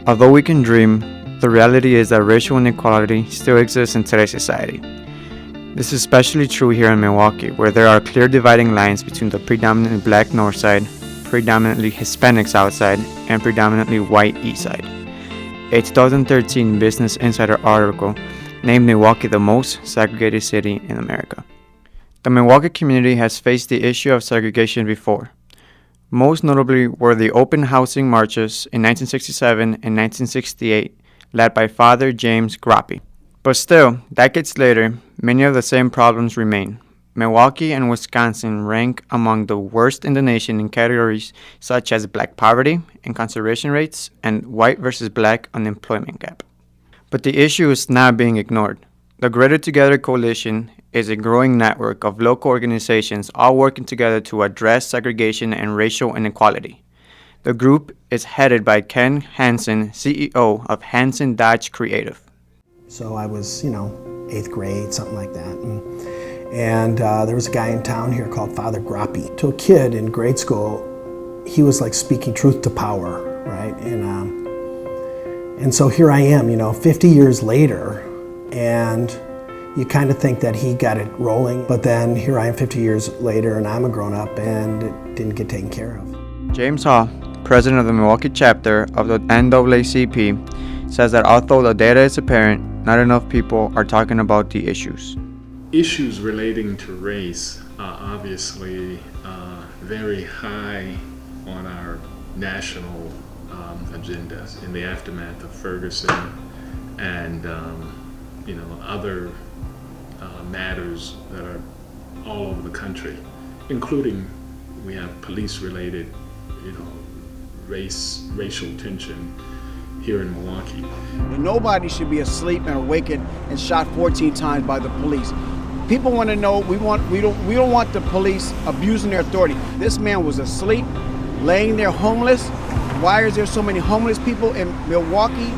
Although we can dream, the reality is that racial inequality still exists in today's society. This is especially true here in Milwaukee, where there are clear dividing lines between the predominantly black north side, predominantly Hispanic south side, and predominantly white east side. A 2013 Business Insider article named Milwaukee the most segregated city in America. The Milwaukee community has faced the issue of segregation before. Most notably were the open housing marches in 1967 and 1968, led by Father James Grappi. But still, decades later, many of the same problems remain. Milwaukee and Wisconsin rank among the worst in the nation in categories such as black poverty, incarceration rates, and white versus black unemployment gap. But the issue is not being ignored. The Greater Together Coalition is a growing network of local organizations all working together to address segregation and racial inequality. The group is headed by Ken Hansen, CEO of Hansen Dodge Creative. So I was, 8th grade, something like that. And there was a guy in town here called Father Grappi. To a kid in grade school, he was like speaking truth to power, right? And so here I am, 50 years later, and you kind of think that he got it rolling, but then here I am 50 years later, and I'm a grown-up, and it didn't get taken care of. James Hall, president of the Milwaukee chapter of the NAACP, says that although the data is apparent, not enough people are talking about the issues. Issues relating to race are obviously very high on our national agendas in the aftermath of Ferguson and other matters that are all over the country, including we have police-related, racial tension here in Milwaukee. And nobody should be asleep and awakened and shot 14 times by the police. People want to know, we don't want the police abusing their authority. This man was asleep, laying there homeless. Why is there so many homeless people in Milwaukee?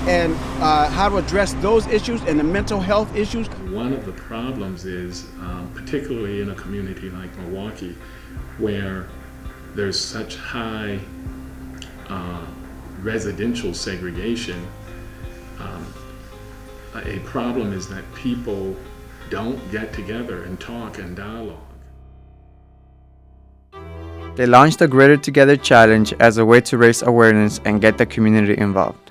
And how to address those issues and the mental health issues. One of the problems is, particularly in a community like Milwaukee, where there's such high residential segregation, a problem is that people don't get together and talk and dialogue. They launched the Greater Together Challenge as a way to raise awareness and get the community involved.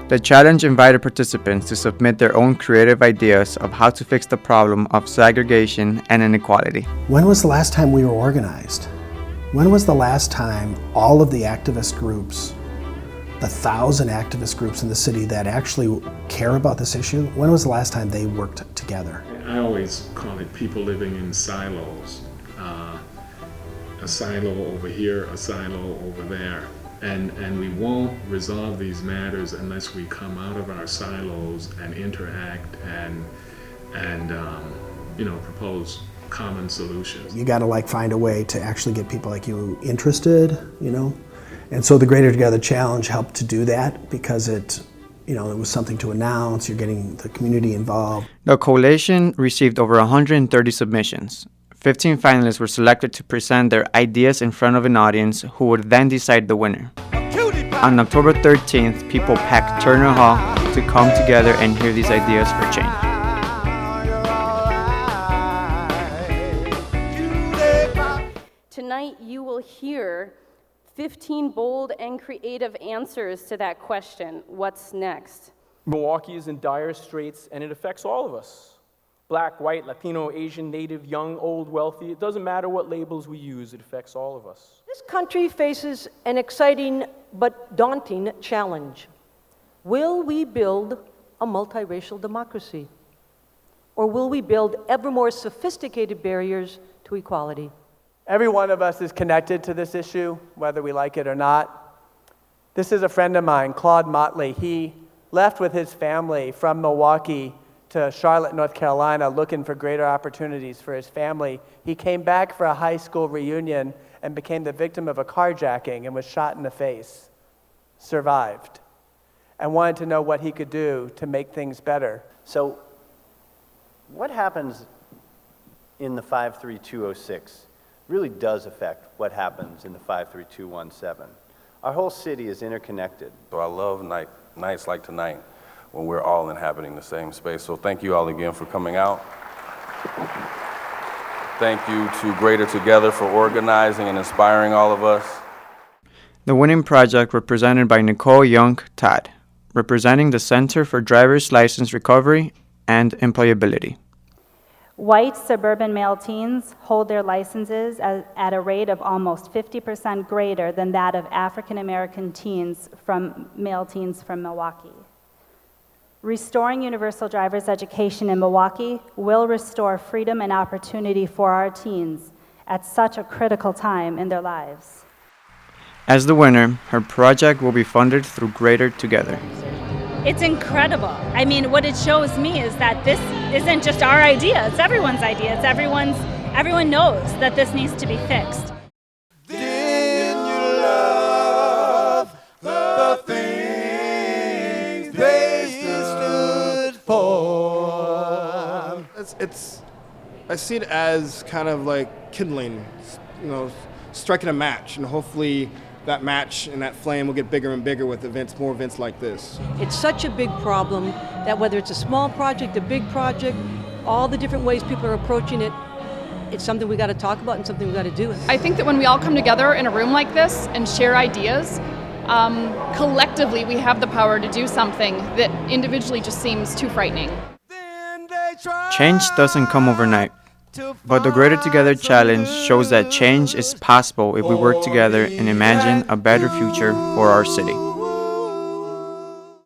The challenge invited participants to submit their own creative ideas of how to fix the problem of segregation and inequality. When was the last time we were organized? When was the last time all of the activist groups, the 1,000 activist groups in the city that actually care about this issue, when was the last time they worked together? I always call it people living in silos. A silo over here, a silo over there. And we won't resolve these matters unless we come out of our silos and interact and propose common solutions. You got to find a way to actually get people like you interested, And so the Greater Together Challenge helped to do that because it was something to announce. You're getting the community involved. The coalition received over 130 submissions. 15 finalists were selected to present their ideas in front of an audience who would then decide the winner. On October 13th, people packed Turner Hall to come together and hear these ideas for change. Tonight, you will hear 15 bold and creative answers to that question, what's next? Milwaukee is in dire straits, and it affects all of us. Black, white, Latino, Asian, Native, young, old, wealthy. It doesn't matter what labels we use, it affects all of us. This country faces an exciting but daunting challenge. Will we build a multiracial democracy? Or will we build ever more sophisticated barriers to equality? Every one of us is connected to this issue, whether we like it or not. This is a friend of mine, Claude Motley. He left with his family from Milwaukee to Charlotte, North Carolina, looking for greater opportunities for his family. He came back for a high school reunion and became the victim of a carjacking and was shot in the face. Survived. And wanted to know what he could do to make things better. So, what happens in the 53206 really does affect what happens in the 53217. Our whole city is interconnected. So I love nights like tonight when we're all inhabiting the same space. So thank you all again for coming out. Thank you to Greater Together for organizing and inspiring all of us. The winning project represented by Nicole Young Todd, representing the Center for Driver's License Recovery and Employability. White suburban male teens hold their licenses at a rate of almost 50% greater than that of African American male teens from Milwaukee. Restoring universal driver's education in Milwaukee will restore freedom and opportunity for our teens at such a critical time in their lives. As the winner, her project will be funded through Greater Together. It's incredible. I mean, what it shows me is that this isn't just our idea, it's everyone's idea. Everyone knows that this needs to be fixed. Didn't you love the things they stood for? I see it as kind of like kindling, striking a match, and hopefully that match and that flame will get bigger and bigger with more events like this. It's such a big problem that whether it's a small project, a big project, all the different ways people are approaching it, it's something we got to talk about and something we got to do. I think that when we all come together in a room like this and share ideas, collectively we have the power to do something that individually just seems too frightening. Change doesn't come overnight, but the Greater Together Challenge shows that change is possible if we work together and imagine a better future for our city.